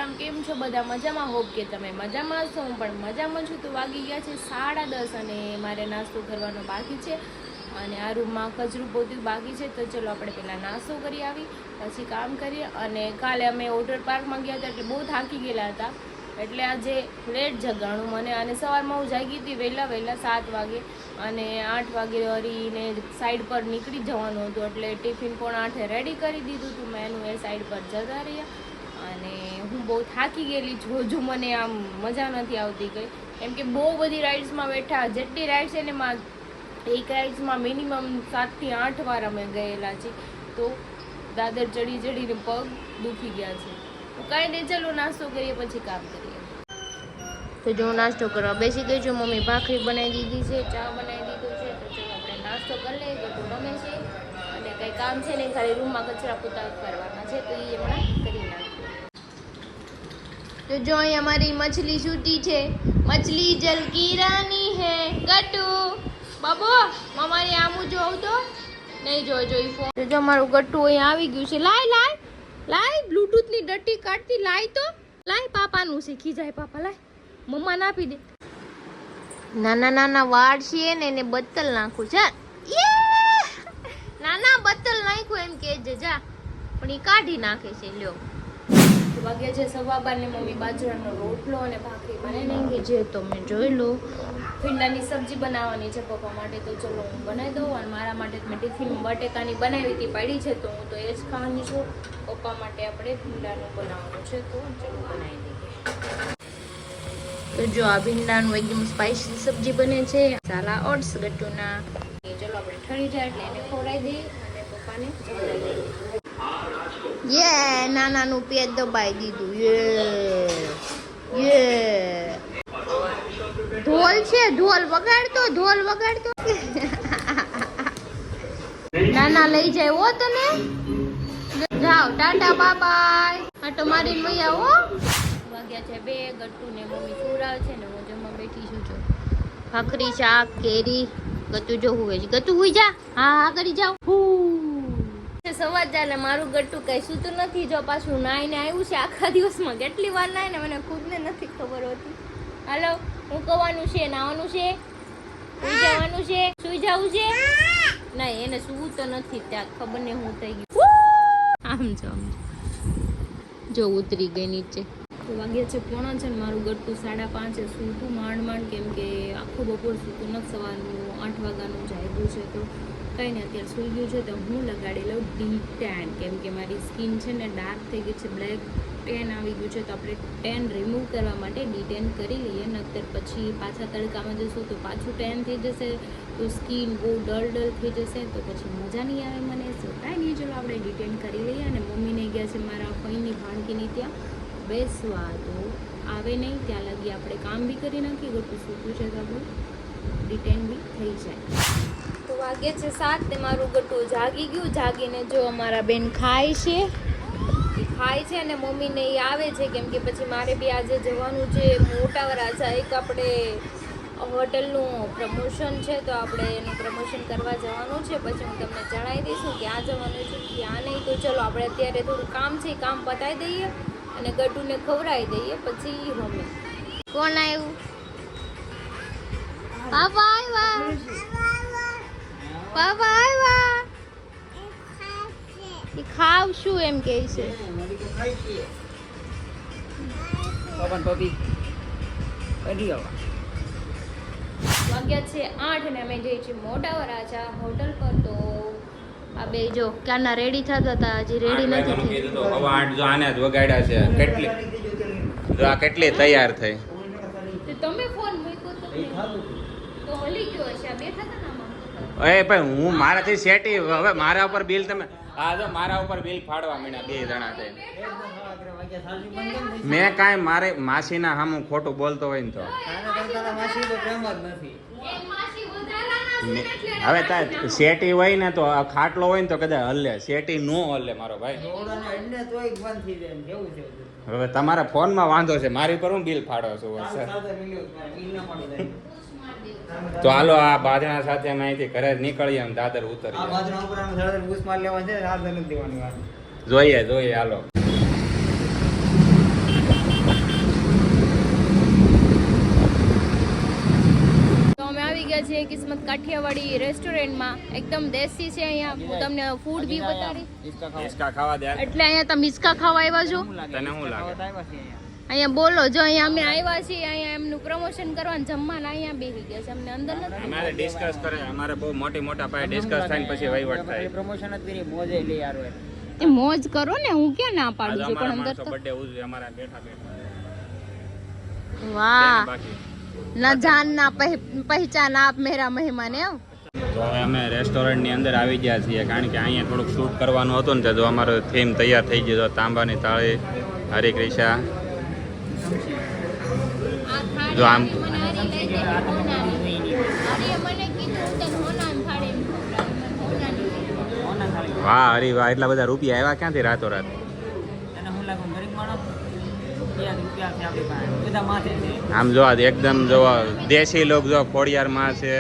સીતારામ, કેમ છો બધા? મજામાં? હોપ કે તમે મજામાં છો. હું પણ મજામાં છું. તો વાગી ગયા છે 10:30 અને મારે નાસ્તો કરવાનો બાકી છે અને આ રૂમમાં કચરું પોતું બાકી છે. તો ચલો આપણે પહેલાં નાસ્તો કરી આવી, પછી કામ કરીએ. અને કાલે અમે વોટર પાર્કમાં ગયા હતા એટલે બહુ થાકી ગયેલા હતા, એટલે આજે લેટ જગાણું મને. અને સવારમાં હું જાગી હતી વહેલા 7 વાગે અને 8 વાગે વળીને સાઈડ પર નીકળી જવાનું હતું, એટલે ટિફિન પણ 8 રેડી કરી દીધું હતું મેં એનું. એ સાઈડ પર જતા રહ્યા અને હું બહુ થાકી ગયેલી છું. હજુ મને આમ મજા નથી આવતી કંઈ, કેમ કે બહુ બધી રાઇડ્સમાં બેઠા. જેટલી રાઇડ્સ છે ને એમાં એક રાઇડ્સમાં મિનિમમ 7 થી 8 વાર અમે ગયેલા છીએ. તો દાદર ચડી ચડીને પગ દુખી ગયા છે. તો કાંઈ નહીં, ચાલો નાસ્તો કરીએ પછી કામ કરીએ. તો જો નાસ્તો કરવા બેસી ગઈ છું. મમ્મી ભાખરી બનાવી દીધી છે, ચા બનાવી દીધું છે. તો ચાલો આપણે નાસ્તો કરી લઈએ. ગટુ રમે છે અને કંઈ કામ છે નહીં, ખાલી રૂમમાં કચરા પોતા કરવાના છે, તો એ હમણાં કરી નાખીએ. તો જો અહીં અમારી મછલી છૂટી છે. મછલી જલ કી રાની હે. ગટુ બાબો મમારી આમું જોઉં તો નહીં જોઈ ફોન. તો જો અમારું ગટ્ટુ અહીંયા આવી ગયું છે. લાય બ્લૂટૂથ ની ડટ્ટી કાઢતી લાય. તો લાય, પાપાનું શીખી જાય. પાપા લાય, મમ્મા ના આપી દે. નાના વાળ છે ને એને બત્તલ નાખું છે. નાના બત્તલ નાખ્યું એમ કે જા, પણ એ કાઢી નાખે છે. લ્યો વાગ્યા છે 12:15 ને મમ્મી બાજરાનો રોટલો અને ભાખરી બનાવી નાખી છે. તો મેં જોઈ લો ભીંડાની સબ્જી બનાવવાની છે પપ્પા માટે. તો ચલો હું બનાવી દઉં. અને મારા માટે મેં ટિફિન બટેકાની બનાવી હતી, પડી છે, તો હું તો એ જ ખાવાની છું. પપ્પા માટે આપણે ભીંડાનું બનાવવાનું છે, તો ચલો બનાવી દઈએ. તો જો આ ભીંડાનું એકદમ સ્પાઇસી સબ્જી બને છે. મસાલા ઓટ્સ ગટ્ટુના. ચલો આપણે ઠરી જાય એટલે એને ખવડાવી દઈએ અને પપ્પાને જમવા દઈએ. યે નાનાનું પેટ દબાઈ દીધું. યે ઢોલ છે, ઢોલ વગાડતો. નાના લઈ જાય હો તને. જાઓ ટાટા બાય. આ તમારી મૈયા હો. વાગ્યા છે 2. ગટ્ટુ ને મમ્મી સુરાવ છે ને હું જમવા બેઠી છું. જો ભાખરી, શાક, કેરી. ગટ્ટુ જો હુવે છે. ગટ્ટુ હુઈ જા. હા કરી જાઓ. સવાર ચાલે મારું ગટ્ટુ કઈ સૂતું નથી. જો પાછું નાઈને આવ્યું છે. આખા દિવસમાં કેટલી વાર નાય ને મને ખુદને નથી ખબર હોતી. હાલો, હું કહેવાનું છે, નાવાનું છે, સુઈ જવાનું છે, સુઈ જવું છે. નહીં, એને સૂવું તો નથી. ત્યાં ખબર ને હું થઈ ગયું. આમ જો ઉતરી ગઈ નીચે. તો વાગ્યા છે 4 છે ને મારું ગટ્ટુ 5:30 સૂતું માંડ, કેમ કે આખો બપોર સૂતું નથી. સવારનું 8 વાગ્યાનું જાગ્યું છે. તો કંઈ નહીં, અત્યારે સૂઈ ગયું છે. તો હું લગાડી લઉં ડી10, કેમ કે મારી સ્કિન છે ને ડાર્ક થઈ ગઈ છે, બ્લેક ટેન આવી ગયું છે. તો આપણે ટેન રિમૂવ કરવા માટે ડી10 કરી લઈએ. ને અત્યારે પછી પાછા તડકામાં જશું તો પાછું ટેન થઈ જશે, તો સ્કિન બહુ ડલ થઈ જશે, તો પછી મજા નહીં આવે મને. સો કાંઈ નહીં, ચલો આપણે ડી10 કરી લઈએ. અને મમ્મીને ગયા છે મારા ફઈની ભાણકીની ત્યાં બેસવા, તો આવે નહીં ત્યાં લગી આપણે કામ બી કરી નાખીએ. ગટ્ટુ સૂતું છે તો આપણું ડી10 બી થઈ જાય. તો વાગે છે 7 ને મારું ગટ્ટુ જાગી ગયું. જાગીને જો અમારા બેન ખાય છે, અને મમ્મીને એ આવે છે, કેમ કે પછી મારે બી આજે જવાનું છે મોટા વરાછા. એક આપણે હોટલનું પ્રમોશન છે, તો આપણે એનું પ્રમોશન કરવા જવાનું છે. પછી હું તમને જણાવી દઈશું ક્યાં જવાનું છે, ક્યાં નહીં. તો ચલો આપણે અત્યારે થોડું કામ છે, કામ પતાવી દઈએ અને ગટ્ટુને ખવડાવી દઈએ, પછી રમે. કોણ આવ્યું? પાપા આવ્યા. ખાવશું એમ કે છે. વાગ્યા છે 8 ને અમે જઈએ છીએ મોટા વરાછા હોટલ પર. તો આ બે જો ક્યારના રેડી થતા હતા, હજી રેડી નથી થઈ. હવે 8 જો આને જ વગાડ્યા છે. કેટલી તૈયાર થઈ. તમે ફોન મૂક્યો તો હલી ગયો હશે. આ બેઠા હતા ને આમાં. ભાઈ હું મારાથી સેટી. હવે મારા ઉપર બિલ તમે મારા ઉપર બિલ ફાડવા માંડ્યા 2 જણા થઈ. મેં કાંઈ મારે માસીના સામું ખોટું બોલતો હોય ને તો હવે સેટી હોય ને તો ખાટલો હોય ને તો કદાચ હલે. સેટી નો હલે મારો ભાઈ. હવે તમારા ફોનમાં વાંધો છે, મારી પર હું બિલ ફાડો છું. તો હાલો આ બાજણા સાથે અમે અહીંથી ઘરે નીકળીએ, એમ દાદર ઉતરીએ. જોઈએ હાલો. કિસ્મત કાઠિયાવાડી રેસ્ટોરન્ટમાં. એકદમ દેશી છે અહીંયા. હું તમને ફૂડ બી બતાડી. હિસકા ખાવા દે. એટલે અહીંયા તમે હિસકા ખાવા આવ્યા છો? તને શું લાગે? અહીંયા બોલો જો અહીંયા અમે આવ્યા છીએ અહીંયા એમનું પ્રમોશન કરવાનું જમવાના અહીંયા બેસી ગયા છે. અમને અંદર નથી. અમારે ડિસ્કસ કરે, અમારે બહુ મોટા પાયે ડિસ્કસ થાય ને પછી વહીવટ થાય. પ્રમોશન જ કરી મોજે લઈ યાર. એ મોજ કરો ને, હું ક્યાં ના પાડું છું, પણ અંદર તો બર્થડે ઉજવે અમારા બેઠા. વાહ, બાકી ના જાન ના પહેચાન આપ મેરા મહેમાન એમ. તો હવે અમે રેસ્ટોરન્ટની અંદર આવી ગયા છીએ કારણ કે અહીંયા થોડુંક શૂટ કરવાનું હતું ને, તો અમારો થીમ તૈયાર થઈ ગયો. તાંબાની થાળી, હરિક્રિશા. જો આમ વાહ હરી વાહ, એટલા બધા રૂપિયા આવ્યા ક્યાંથી રાતોરાત? આમ જો એકદમ જો દેશી લોક જો ખોડિયારમાં છે.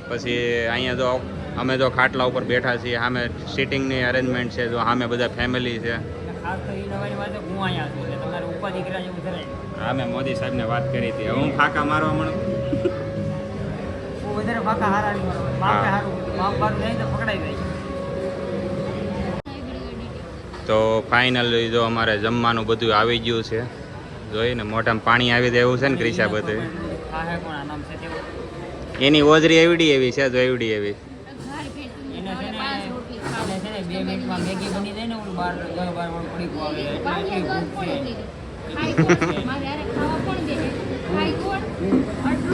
પછી અહીંયા જો અમે જો ખાટલા ઉપર બેઠા છીએ, સામે સિટિંગની અરેન્જમેન્ટ છે, જો સામે બધા ફેમિલી છે. હા, મેં મોદી સાહેબને વાત કરી હતી. હું ફાંકા મારવા મળું. તો ફાઇનલી જો અમારે જમવાનું બધું આવી ગયું છે. જોઈને મોઢામાં પાણી આવી જાય એવું છે ને ક્રિશા બધું. એની ઓજરી એવડી એવી છે, જો એવડી એવી.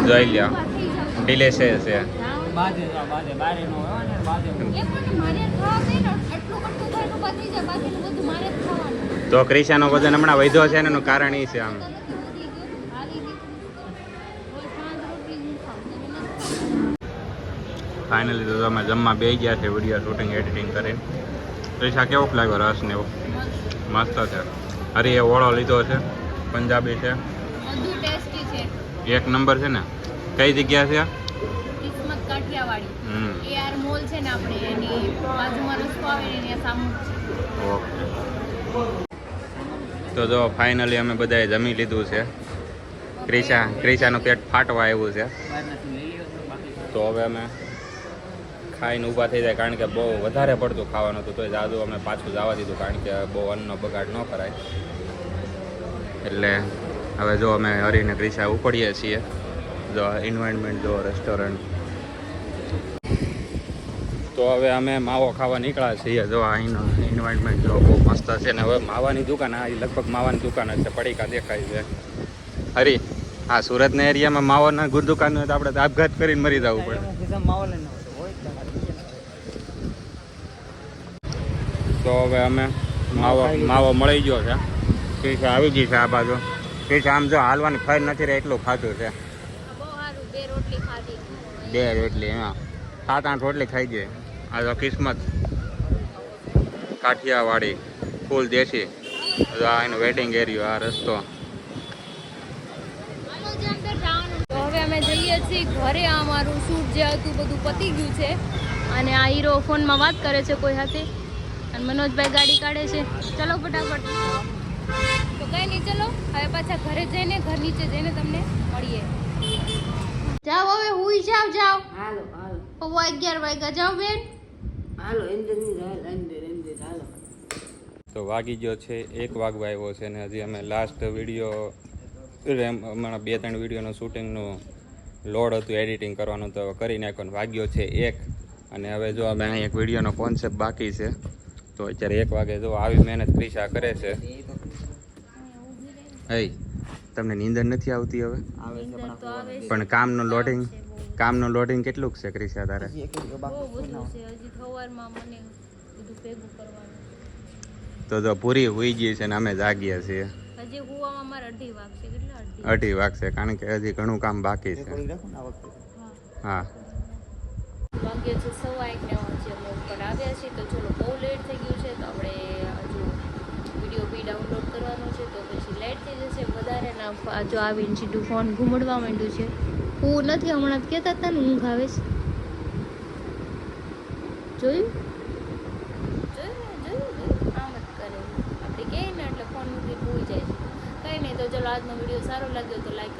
જોઈ લ્યો, ડિલેશિયસ છે. તો ક્રિશાનો વજન હમણાં વધ્યો છે ને, એનું કારણ એ છે. આમ ફાઇનલી તો અમે જમવા બેસી ગયા છે, વિડીયો શૂટિંગ એડિટિંગ કરીને. ક્રિશા કેવો લાગ્યો રસ ને એવું? મસ્ત છે. હરી એ ઓળો લીધો છે, પંજાબી છે, એક નંબર છે ને. કઈ જગ્યા છે? કિસ્મત કાઠિયાવાડી. એઆર મોલ છે ને આપણે એની બાજુમાં રસ્તો આવે ને એની સામે છે. ઓકે. તો જો ફાઇનલી અમે બધાએ જમી લીધું છે. ક્રિશાનું પેટ ફાટવા આવ્યું છે. તો હવે અમે ખાઈને ઊભા થઈ જાય કારણ કે બહુ વધારે પડતું ખાવાનું હતું. તો જાદુ અમે પાછું જવા દીધું કારણ કે બહુ અન્નનો બગાડ ન કરાય. એટલે હવે જો અમે હરીને ક્રિશા ઉપડીએ છીએ. જો એન્વાયરમેન્ટ જો રેસ્ટોરન્ટ. તો હવે અમે માવો ખાવા નીકળ્યા છીએ. જો અહીંનો એન્વાયરમેન્ટ જો બહુ મસ્ત છે ને. હવે માવાની દુકાન, આ લગભગ માવાની દુકાન જ છે. પડીકા દેખાય છે. હરી, આ સુરતના એરિયામાં માવાના દુકાન હોય તો આપણે આપઘાત કરીને મરી જવું પડે. તો હવે અમે માવો મળી ગયો છે. પીછા આવી ગઈ છે આ બાજુ. પીછા આમ જો હાલવાની ફાઈલ નથી રહે એટલું ખાધું છે. બે રોટલી એમાં 7-8 રોટલી ખાઈ જાય. આ તો કિસ્મત કાઠિયાવાડી ફૂલ દેશી. આ એનું વેટિંગ એરિયો, આ રસ્તો. તો હવે અમે જઈએ છીએ ઘરે. અમારું શૂટ જે હતું બધું પતી ગયું છે અને આ હીરો ફોનમાં વાત કરે છે કોઈ સાથે અને મનોજભાઈ ગાડી કાઢે છે. ચલો ફટાફટ. તો કઈ નહીં, ચલો હવે પાછા ઘરે જઈને ઘર નીચે જઈને તમને મળીએ. જાઓ હવે હુઈ જાવ. હાલો હાલો 11 વાગ્યા. જાઓ બેન. હાલો અંદર હાલો. તો વાગી ગયો છે 1 વાગવા આવ્યો છે ને હજી અમે લાસ્ટ વિડીયો હમણાં 2-3 વિડીયોનું શૂટિંગનું લોડ હતું, એડિટિંગ કરવાનું તો કરી નાખ્યો. વાગ્યો છે 1 અને હવે જો અમે અહીં એક વિડીયોનો કોન્સેપ્ટ બાકી છે. તો અત્યારે 1 વાગે જો આવી મહેનત ક્રિશા કરે છે. હઈ, તમને નીંદર નથી આવતી હવે? પણ કામનું લોડિંગ કેટલું છે ક્રિશા તારે? તો જો પૂરી હોઈ ગઈ છે ને અમે જાગીએ છીએ. અઢી વાગશે કારણ કે હજી ઘણું કામ બાકી છે. હા, વાગ્યો છે 1:15 ને અમે ઉપર આવ્યા છીએ. તો ચલો બહુ લેટ થઈ ગયું છે તો આપણે હજુ વિડીયો બી ડાઉનલોડ કરવાનો છે તો પછી લેટ થઈ જશે વધારે. ના જો આવીને સીધું ફોન ઘૂમડવા માંડ્યું છે. હું નથી હમણાં જ કહેતા હતા ને ઊંઘ આવે છે. જોયું આમ જ કરે આપણે કહે ને એટલે ફોન મૂકી ભૂલી જાય છે. કંઈ નહીં. તો ચલો આજનો વિડીયો સારો લાગ્યો તો લાઈક